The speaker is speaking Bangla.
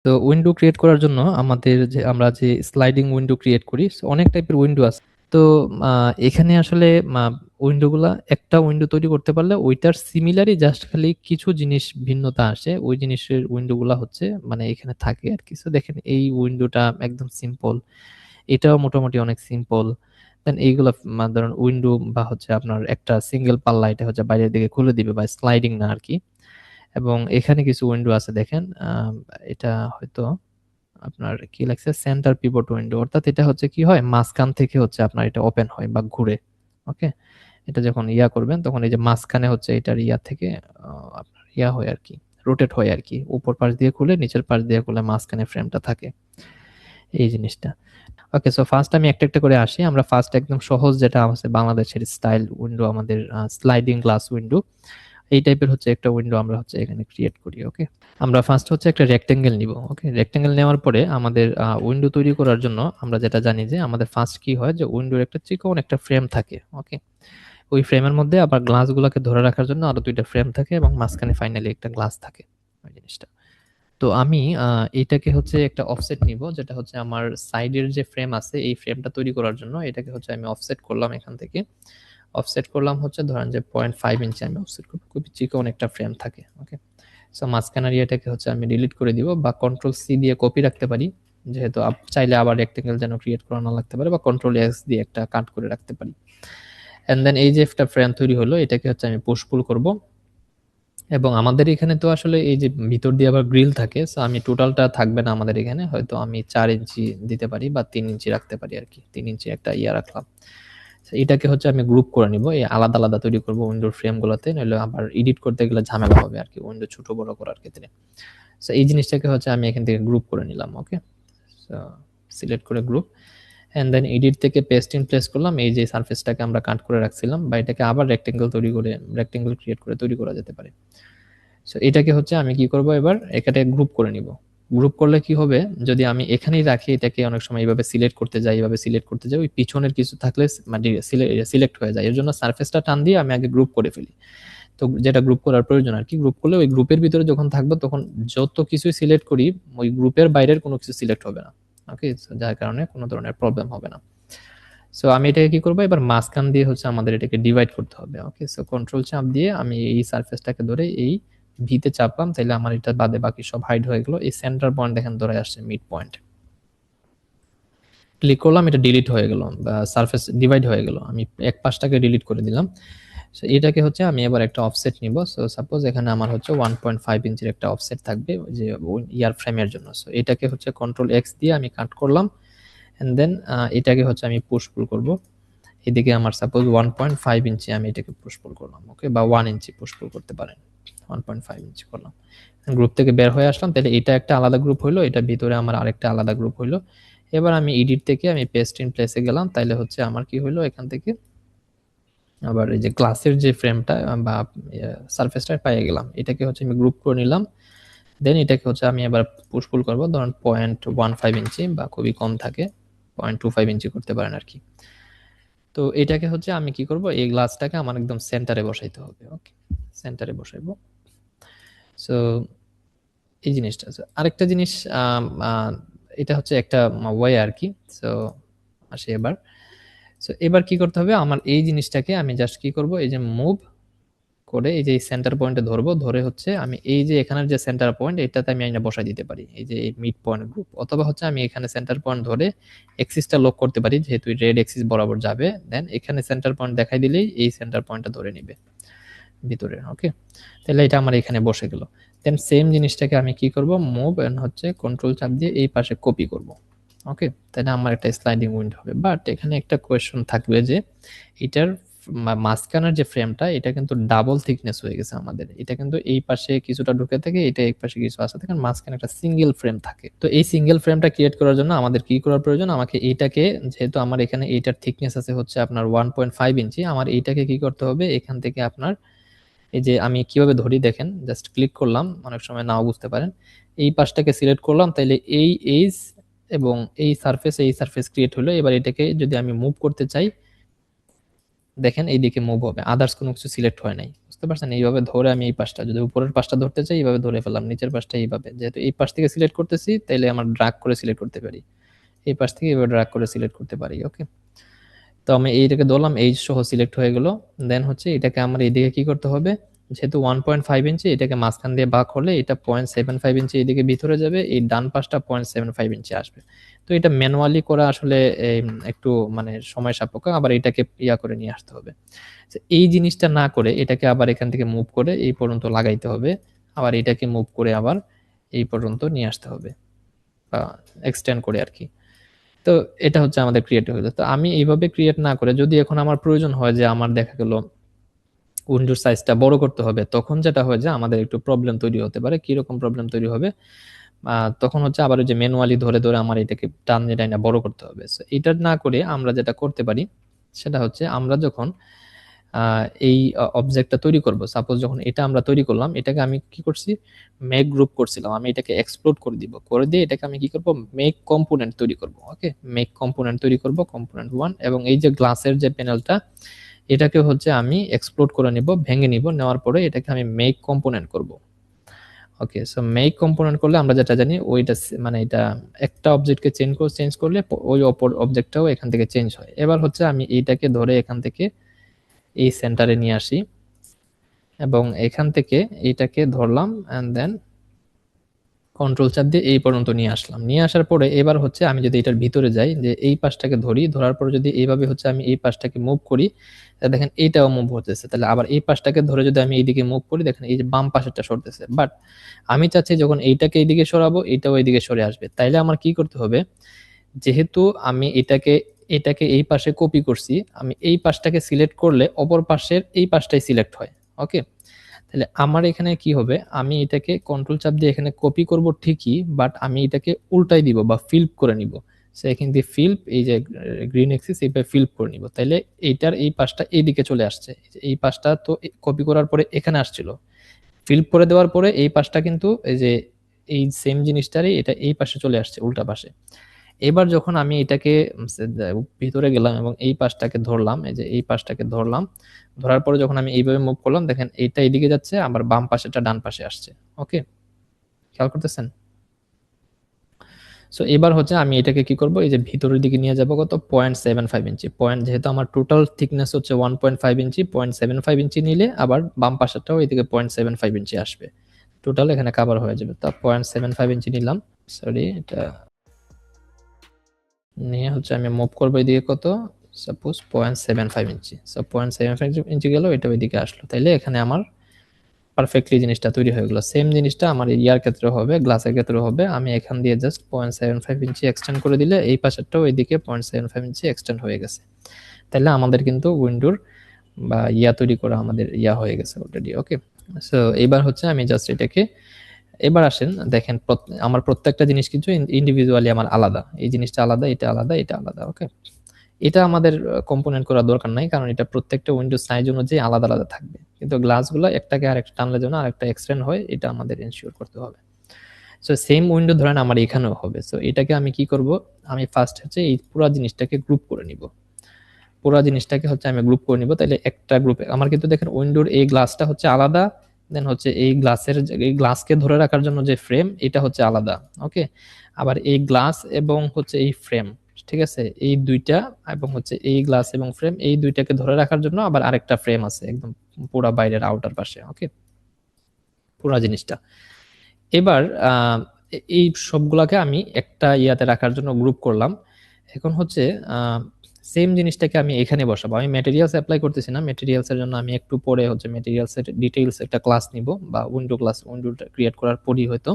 তো উইন্ডো ক্রিয়েট করার জন্য আমাদের যে আমরা যে স্লাইডিং উইন্ডো ক্রিয়েট করি, so অনেক টাইপের উইন্ডো আছে। তো এখানে আসলে উইন্ডো গুলা একটা উইন্ডো তৈরি করতে পারলে ওইটার সিমিলারই জাস্ট খালি কিছু জিনিস ভিন্নতা আসে, ওই জিনিসের উইন্ডো গুলা হচ্ছে মানে এখানে থাকে আর কি। So দেখেন এই উইন্ডোটা একদম সিম্পল, এটাও মোটামুটি অনেক সিম্পল। দেন এইগুলা ধরুন উইন্ডো বা হচ্ছে আপনার একটা সিঙ্গেল পাল্লা, এটা হচ্ছে বাইরের দিকে খুলে দিবে বা স্লাইডিং না আর কি। এবং এখানে কিছু উইন্ডো আছে দেখেন, এটা হয়তো আপনার কি লাগছে সেন্টার পিভট উইন্ডো, অর্থাৎ এটা হচ্ছে কি হয় মাঝখান থেকে হচ্ছে আপনার এটা ওপেন হয় বা ঘুরে। ওকে, এটা যখন ইয়া করবেন তখন এই যে মাঝখানে হচ্ছে এটার ইয়া থেকে আপনার ইয়া হয় আর কি, রোটেট হয় আর কি, উপর পাশ দিয়ে খুলে নিচের পাশ দিয়ে খুলে মাঝখানে ফ্রেমটা থাকে, এই জিনিসটা। ওকে, সো ফার্স্ট আমি একটা একটা করে আসি। আমরা ফার্স্ট একদম সহজ যেটা আছে বাংলাদেশের স্টাইল উইন্ডো, আমাদের স্লাইডিং গ্লাস উইন্ডো, এই টাইপের হচ্ছে একটা উইন্ডো আমরা হচ্ছে এখানে ক্রিয়েট করি। ওকে, আমরা ফার্স্ট হচ্ছে একটা রেক্টেঙ্গেল নিব। ওকে, রেক্টেঙ্গেল নেওয়ার পরে আমাদের উইন্ডো তৈরি করার জন্য আমরা যেটা জানি যে আমাদের ফার্স্ট কি হয় যে উইন্ডোর একটা চিকন একটা ফ্রেম থাকে। ওকে, ওই ফ্রেমের মধ্যে আবার গ্লাসগুলোকে ধরে রাখার জন্য আরো দুইটা ফ্রেম থাকে এবং মাঝখানে ফাইনালি একটা গ্লাস থাকে, ওই জিনিসটা। তো আমি এটাকে হচ্ছে একটা অফসেট নিব, যেটা হচ্ছে আমার সাইডের যে ফ্রেম আছে এই ফ্রেমটা তৈরি করার জন্য এটাকে হচ্ছে আমি অফসেট করলাম এখান থেকে। অফসেট করলাম হচ্ছে ধরেন যে 0.5 ইঞ্চি আমি অফসেট করব, খুবই চিকন একটা ফ্রেম থাকে। ওকে, সো মাঝখানের এরিয়াটাকে হচ্ছে আমি ডিলিট করে দিব, বা কন্ট্রোল সি দিয়ে কপি রাখতে পারি, যেহেতু চাইলে আবার রেক্টেঙ্গেল যেন ক্রিয়েট করা না লাগতে পারে, বা কন্ট্রোল এক্স দিয়ে একটা কাট করে রাখতে পারি। এন্ড দেন এই যে একটা ফ্রেম তৈরি হলো এটাকে হচ্ছে আমি পুশ পুল করব। এবং আমাদের এখানে তো আসলে এই যে ভিতর দিয়ে আবার গ্রিল থাকে, সো আমি টোটালটা থাকবে না আমাদের এখানে, হয়তো আমি 4 ইঞ্চি দিতে পারি বা 3 ইঞ্চি রাখতে পারি আর কি, 3 ইঞ্চি একটা ইয়া রাখলাম। So এটাকে হচ্ছে আমি গ্রুপ করে নিব, এই আলাদা আলাদা তৈরি করব উইন্ডোর ফ্রেম গুলোতে, নইলে আবার এডিট করতে গেলে ঝামেলা হবে আর কি উইন্ডো ছোট বড় করার ক্ষেত্রে। সো এই জিনিসটাকে হচ্ছে আমি এখান থেকে গ্রুপ করে নিলাম। ওকে, সো সিলেক্ট করে গ্রুপ, এন্ড দেন এডিট থেকে পেস্ট ইন প্লেস করলাম এই যে সারফেসটাকে আমরা কাট করে রাখছিলাম, বা এটাকে আবার রেক্টেঙ্গেল তৈরি করে রেক্টেঙ্গেল ক্রিয়েট করে তৈরি করা যেতে পারে। সো এটাকে হচ্ছে আমি কি করব এবার এখানে গ্রুপ করে নিব। গ্রুপ করলে কি হবে, যদি আমি এখানেই রাখি এটাকে অনেক সময় এইভাবে সিলেক্ট করতে যাই, এইভাবে সিলেক্ট করতে যাই, ওই পিছনের কিছু থাকলে মানে সিলেক্ট হয়ে যায়, এর জন্য সারফেসটা টান দিয়ে আমি আগে গ্রুপ করে ফেলি। তো যেটা গ্রুপ করার প্রয়োজন আর কি, গ্রুপ করলে ওই গ্রুপের ভিতরে যখন থাকবো তখন যত কিছু সিলেক্ট করি ওই গ্রুপের বাইরের কোনো কিছু সিলেক্ট হবে না। ওকে, যার কারণে কোনো ধরনের প্রবলেম হবে না। সো আমি এটাকে কি করবো এবার মাঝখান দিয়ে হচ্ছে আমাদের এটাকে ডিভাইড করতে হবে। ওকে, সো কন্ট্রোল চাপ দিয়ে আমি এই সারফেসটাকে ধরে এই ভিতে চাপলাম, তাইলে আমার এটা বাদে বাকি সব হাইড হয়ে গেল। এই সেন্টার পয়েন্ট দেখেন ধরে আসছে মিড পয়েন্ট, ক্লিক করলাম এটা ডিলিট হয়ে গেল, বা সারফেস ডিভাইড হয়ে গেল, আমি এক পাশটাকে ডিলিট করে দিলাম। সো এটাকে হচ্ছে আমি এবার একটা অফসেট নিব। সো সাপোজ এখানে আমার হচ্ছে 1.5 ইঞ্চির একটা অফসেট থাকবে যে ইয়ার ফ্রেমের জন্য। সো এটাকে হচ্ছে কন্ট্রোল এক্স দিয়ে আমি কাট করলাম, এন্ড দেন এটাকে হচ্ছে আমি পুশ পুল করব। এদিকে আমার সাপোজ 1.5 ইঞ্চি আমি এটাকে পুশ পুল করলাম। ওকে, বা 1 ইঞ্চি পুশ পুল করতে পারেন, 1.5 ইঞ্চি করলাম, গ্রুপ থেকে বের হয়ে আসলাম, তাহলে এটা একটা আলাদা গ্রুপ হইলো, এটা ভিতরে আমার আরেকটা আলাদা গ্রুপ হইলো। এবার আমি এডিট থেকে আমি পেস্ট ইন প্লেসে গেলাম, তাইলে হচ্ছে আমার কি হইলো এখান থেকে আবার এই যে গ্লাসের যে ফ্রেমটা বা সারফেসটা পেয়ে গেলাম, এটাকে হচ্ছে আমি গ্রুপ করে নিলাম। দেন এটাকে হচ্ছে আমি আবার পুশ পুল করবো, ধরুন 0.15 ইঞ্চি বা খুবই কম থাকে 0.25 ইঞ্চি করতে পারেন আর কি। তো এটাকে হচ্ছে আমি কি করব এই গ্লাসটাকে আমার একদম সেন্টারে বসাইতে হবে। ওকে, সেন্টারে বসাইবো। সো এই জিনিসটা আছে আরেকটা জিনিস, এটা হচ্ছে একটা ওয়ে আর কি। সো আসি এবার। সো এবার কি করতে হবে, আমার এই জিনিসটাকে আমি জাস্ট কি করব এই যে মুভ করে এই যে সেন্টার পয়েন্টে ধরবো, ধরে হচ্ছে আমি এই যে এখানের যে সেন্টার পয়েন্ট এটাতে আমি আইনা বসাই দিতে পারি এই যে মিড পয়েন্ট গ্রুপ, অথবা হচ্ছে আমি এখানে সেন্টার পয়েন্ট ধরে এক্সিসটা লক করতে পারি, যেহেতু রেড এক্সিস বরাবর যাবে, দেন এখানে সেন্টার পয়েন্ট দেখাই দিলেই এই সেন্টার পয়েন্টটা ধরে নিবে ভিতরে। ওকে, তাহলে এটা আমার এখানে বসে গেল। দেন সেম জিনিসটাকে আমি কি করব, মুভ এন্ড হচ্ছে কন্ট্রোল চাপ দিয়ে এই পাশে কপি করব। ওকে, তাহলে আমার একটা স্লাইডিং উইন্ডো হবে, বাট এখানে একটা কোয়েশ্চন থাকবে যে এটার মাঝখানের যে ফ্রেমটা এটা কিন্তু ডাবল থিকনেস হয়ে গেছে আমাদের, এটা কিন্তু এই পাশে কিছুটা ঢুকে থাকে, এটা এই পাশে কিছু আসে থাকে, মাঝখানে একটা সিঙ্গেল ফ্রেম থাকে। তো এই সিঙ্গেল ফ্রেমটা ক্রিয়েট করার জন্য আমাদের কি করার প্রয়োজন, আমাকে এইটাকে, যেহেতু আমার এখানে এইটার থিকনেস আছে হচ্ছে আপনার 1.5 ইঞ্চি, আমার এইটাকে কি করতে হবে এখান থেকে আপনার এই যে আমি কিভাবে ধরি দেখেন, জাস্ট ক্লিক করলাম, অনেক সময় নাও বুঝতে পারেন, এই পাশটাকে সিলেক্ট করলাম, তাইলে এই এজ এবং এই সারফেস ক্রিয়েট হলো। এবার এটাকে যদি আমি মুভ করতে চাই দেখেন এইদিকে মুভ হবে, আদার্স কোনো কিছু সিলেক্ট হয় নাই, বুঝতে পারছেন? এইভাবে ধরে আমি এই পাশটা, যদি উপরের পাশটা ধরতে চাই এইভাবে ধরে ফেললাম, নিচের পাশটা এইভাবে, যেহেতু এই পাশ থেকে সিলেক্ট করতেছি তাইলে আমার ড্রাগ করে সিলেক্ট করতে পারি, এই পাশ থেকে এইভাবে ড্রাগ করে সিলেক্ট করতে পারি। ওকে, তো আমি এইটাকে ধরলাম, এই সহ সিলেক্ট হয়ে গেল। দেন হচ্ছে এটাকে আমার এইদিকে কি করতে হবে, যেহেতু 1.5 ইঞ্চি, এটাকে মাঝখান দিয়ে ভাগ করলে এটা 0.75 ইঞ্চি এইদিকে ভিতরে যাবে, এই ডান পাশটা 0.75 ইঞ্চি আসবে। তো এটা ম্যানুয়ালি করা আসলে একটু মানে সময় সাপেক্ষ, আবার এটাকে ইয়া করে নিয়ে আসতে হবে। এই জিনিসটা না করে এটাকে আবার এখান থেকে মুভ করে এই পর্যন্ত লাগাইতে হবে, আবার এটাকে মুভ করে আবার এই পর্যন্ত নিয়ে আসতে হবে, বা এক্সটেন্ড করে আর কি। তো এটা হচ্ছে আমাদের ক্রিয়েট হয়ে গেল। তো আমি এইভাবে ক্রিয়েট না করে যদি এখন আমার প্রয়োজন হয় যে আমার দেখা গেল উইন্ডোর সাইজটা বড় করতে হবে, তখন যেটা হয় যে আমাদের একটু প্রবলেম তৈরি হতে পারে। কিরকম প্রবলেম তৈরি হবে, তখন হচ্ছে আবার ওই যে ম্যানুয়ালি ধরে ধরে আমার এটাকে টানে টানে বড় করতে হবে। সো এটা না করে আমরা যেটা করতে পারি সেটা হচ্ছে, আমরা যখন এই অবজেক্টটা তৈরি করব, সাপোজ যখন এটা আমরা তৈরি করলাম, এটাকে আমি কি করছি, মেক গ্রুপ করছিলাম, আমি এটাকে এক্সপ্লোড করে দিব, করে দিয়ে এটাকে আমি কি করব, মেক কম্পোনেন্ট তৈরি করব। ওকে, মেক কম্পোনেন্ট তৈরি করব, কম্পোনেন্ট 1, এবং এই যে গ্লাসের যে প্যানেলটা, এটাকে হচ্ছে আমি এক্সপ্লোড করে নিব, ভেঙে নিব, নেওয়ার পরে এটাকে আমি মেক কম্পোনেন্ট করব। ওকে, সো মেক কম্পোনেন্ট করলে আমরা যেটা জানি ওইটা মানে এটা একটা অবজেক্টকে চেঞ্জ করলে ওই অপর অবজেক্টটাও এখান থেকে চেঞ্জ হয়। এবার হচ্ছে আমি এইটাকে ধরে এখান থেকে এই সেন্টারে নিয়ে আসি, এবং এখান থেকে এইটাকে ধরলাম, এন্ড দেন কন্ট্রোল চাপ দিয়ে এই পর্যন্ত নিয়ে আসলাম। নিয়ে আসার পরে এবার হচ্ছে আমি যদি এটার ভিতরে যাই, যে এই পাশটাকে ধরি, ধরার পরে যদি এইভাবে হচ্ছে আমি এই পাশটাকে মুভ করি, দেখেন এইটাও মুভ হতেছে। তাহলে আবার এই পাশটাকে ধরে যদি আমি এইদিকে মুভ করি, দেখেন এই যে বাম পাশেরটা সরতেছে। বাট আমি চাচ্ছি যখন এইটাকে এইদিকে সরাবো, এটাও এইদিকে সরে আসবে। তাইলে আমার কি করতে হবে, যেহেতু আমি এটাকে এটাকে এই পাশে কপি করছি, আমি এই পাশটাকে সিলেক্ট করলে অপর পাশের এই পাশটাই সিলেক্ট হয়। ওকে, তাহলে আমার এখানে কি হবে, আমি এটাকে কন্ট্রোল চাপ দিয়ে এখানে কপি করব ঠিকই, বাট আমি এটাকে উল্টাই দিব বা ফিল্প করে নিব। সো এখান দিয়ে ফিল্প, এই যে গ্রিন এক্সিস, এইভাবে ফিল্প করে নিব। তাইলে এইটার এই পাশটা এইদিকে চলে আসছে, এই পাশটা তো কপি করার পরে এখানে আসছিল, ফিল্প করে দেওয়ার পরে এই পাশটা কিন্তু এই যে এই সেম জিনিসটারই এটা এই পাশে চলে আসছে, উল্টা পাশে। এবার যখন আমি এটাকে ভিতরে গেলাম এবং এই পাশটাকে ধরলাম, এই যে এই পাশটাকে ধরলাম, ধরার পরে যখন আমি এইভাবে মুভ করলাম, দেখেন এইটা এইদিকে যাচ্ছে, আবার বাম পাশেটা ডান পাশে আসছে। ওকে, খেয়াল করতেছেন? সো এবার হচ্ছে আমি এটাকে কি করব, এই যে ভিতরের দিকে নিয়ে যাব, কত, 0.75 ইঞ্চি পয়েন্ট, যেহেতু আমার টোটাল থিকনেস হচ্ছে 1.5 ইঞ্চি, 0.75 ইঞ্চি নিলে আবার বাম পাশেরটাও এদিকে 0.75 ইঞ্চি আসবে, টোটাল এখানে কাভার হয়ে যাবে। তা 0.75 ইঞ্চি নিলাম, সরি, এটা নিয়ে হচ্ছে আমি মুভ করবো এদিকে, কত, সাপোজ 0.75 ইঞ্চি। সো 0.75 ইঞ্চি গেল, এটা ওইদিকে আসলো। তাইলে এখানে আমার পারফেক্টলি জিনিসটা তৈরি হয়ে গেলো। সেম জিনিসটা আমার ইয়ার ক্ষেত্রে হবে, গ্লাসের ক্ষেত্রে হবে। আমি এখান দিয়ে জাস্ট 0.75 ইঞ্চি এক্সটেন্ড করে দিলে এই পাশেরটাও এদিকে 0.75 ইঞ্চি এক্সটেন্ড হয়ে গেছে। তাহলে আমাদের কিন্তু উইন্ডোর বা ইয়া তৈরি করা আমাদের ইয়া হয়ে গেছে অলরেডি। ওকে, সো এবার হচ্ছে আমি জাস্ট এটাকে, এবার আসেন দেখেন আমার প্রত্যেকটা জিনিস কিন্তু ইন্ডিভিজুয়ালি আমার আলাদা, এই জিনিসটা আলাদা, এটা আলাদা, এটা আলাদা। ওকে, এটা আমাদের কম্পোনেন্ট করার দরকার নাই, কারণ এটা প্রত্যেকটা উইন্ডোজ সাইজ অনুযায়ী আলাদা আলাদা থাকবে, কিন্তু গ্লাসগুলো একটাকে আরেকটা টানলে যেন আরেকটা এক্সটেন্ড হয়, এটা আমাদের এনশিওর করতে হবে। সো সেম উইন্ডো ধরেন আমার এখানেও হবে। সো এটাকে আমি কি করব, আমি ফার্স্ট হচ্ছে এই পুরো জিনিসটাকে গ্রুপ করে নিব, পুরো জিনিসটাকে হচ্ছে আমি গ্রুপ করে নিব। তাহলে একটা গ্রুপে আমার কিন্তু দেখেন উইন্ডোর এই গ্লাসটা হচ্ছে আলাদা, দেন হচ্ছে এই গ্লাসের, এই গ্লাসকে ধরে রাখার জন্য যে ফ্রেম, এটা হচ্ছে আলাদা। ওকে, আবার এই গ্লাস এবং হচ্ছে এই ফ্রেম, ঠিক আছে, এই দুইটা, এবং হচ্ছে এই গ্লাস এবং ফ্রেম, এই দুইটাকে ধরে রাখার জন্য আবার আরেকটা ফ্রেম আছে একদম পুরো বাইরের আউটার পাশে। ওকে, পুরো জিনিসটা। এবার এই সবগুলাকে আমি একটা ইয়াতে রাখার জন্য গ্রুপ করলাম। এখন হচ্ছে সেম জিনিসটাকে আমি এখানে বসাবো। আমি ম্যাটেরিয়ালস অ্যাপ্লাই করতেছি না, ম্যাটেরিয়ালস এর জন্য আমি একটু পরে হচ্ছে ম্যাটেরিয়ালস এর ডিটেইলস একটা ক্লাস নিব, বা উইন্ডো ক্লাস, উইন্ডোটা ক্রিয়েট করার পরই হয়তো